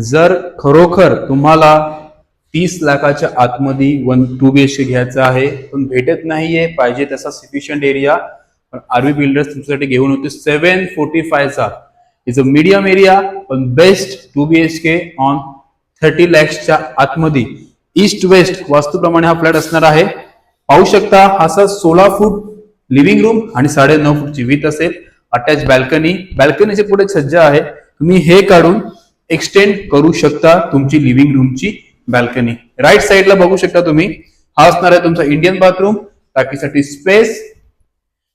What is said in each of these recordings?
जर खरोखर तुम्हाला 30 लाखाच्या आतमध्ये 2 BHK घ्यायचं आहे पण भेटत नाहीये, पाहिजे तसा सफिशियंट एरिया, पण आरवी बिल्डर्स तुमच्यासाठी घेऊन होते 745 चा. इट्स अ मीडियम एरिया पण बेस्ट 2 BHK ऑन 30 लॅक्सच्या आतमध्ये. ईस्ट वेस्ट वास्तूप्रमाणे हा फ्लॅट असणार आहे. पाहू शकता असा 16 फूट लिव्हिंग रूम आणि 9.5 फूटची विथ असेल. अटॅच बॅल्कनी, बॅल्कनीचे पुढे छज्जा आहे, तुम्ही हे काढून एक्सटेंड करू शकता तुमची लिव्हिंग रूमची बॅल्कनी. राईट साइडला बघू शकता तुम्ही, हा असणार आहे तुमचा इंडियन बाथरूम, टाकीसाठी स्पेस,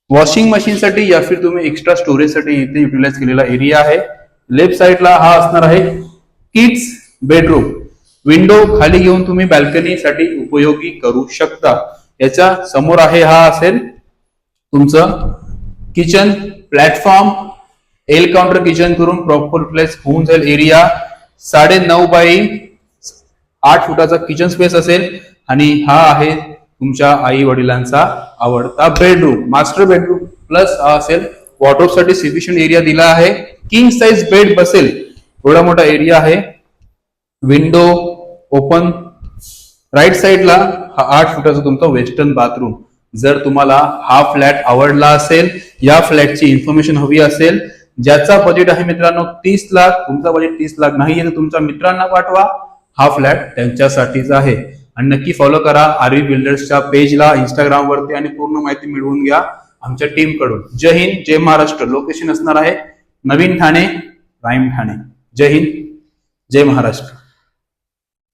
वॉशिंग मशीन साठी या फिर तुम्ही एक्स्ट्रा स्टोरेज साठी इथे युटिलाइज केलेला एरिया आहे. लेफ्ट साइडला हा असणार आहे किड्स बेडरूम, विंडो खाली घेऊन तुम्ही बॅल्कनी साठी उपयोगी करू शकता. याच्या समोर आहे हा असेल तुमचं kitchen platform, L counter kitchen करून प्रॉपर प्लेस होऊन जाईल एरिया. 9.5 बाय 8 फुटाचा किचन स्पेस असेल आणि हा आहे तुमच्या आई वडिलांचा आवडता बेडरूम, मास्टर बेडरूम प्लस हा असेल वॉर्डरोब साठी सफिशियंट एरिया दिला आहे. किंग साइज बेड बसेल एवढा मोठा एरिया आहे. Window open. राईट साइडला हा 8 फुटाचा तुमचा वेस्टर्न बाथरूम. जर तुम्हाला हा फ्लॅट आवडला असेल, या फ्लॅटची इन्फॉर्मेशन हवी असेल, ज्याचा बजेट आहे मित्रांनो 30 लाख, तुमचा बजेट 30 लाख नाही आहे तर तुमच्या मित्रांना पाठवा, हा फ्लॅट त्यांच्यासाठीच आहे. आणि नक्की फॉलो करा आरवी बिल्डर्सच्या पेजला इंस्टाग्राम वरती आणि पूर्ण माहिती मिळवून घ्या आमच्या टीम कडून. जय हिंद, जय महाराष्ट्र. लोकेशन असणार आहे नवीन ठाणे, प्राईम ठाणे. जय हिंद, जय महाराष्ट्र.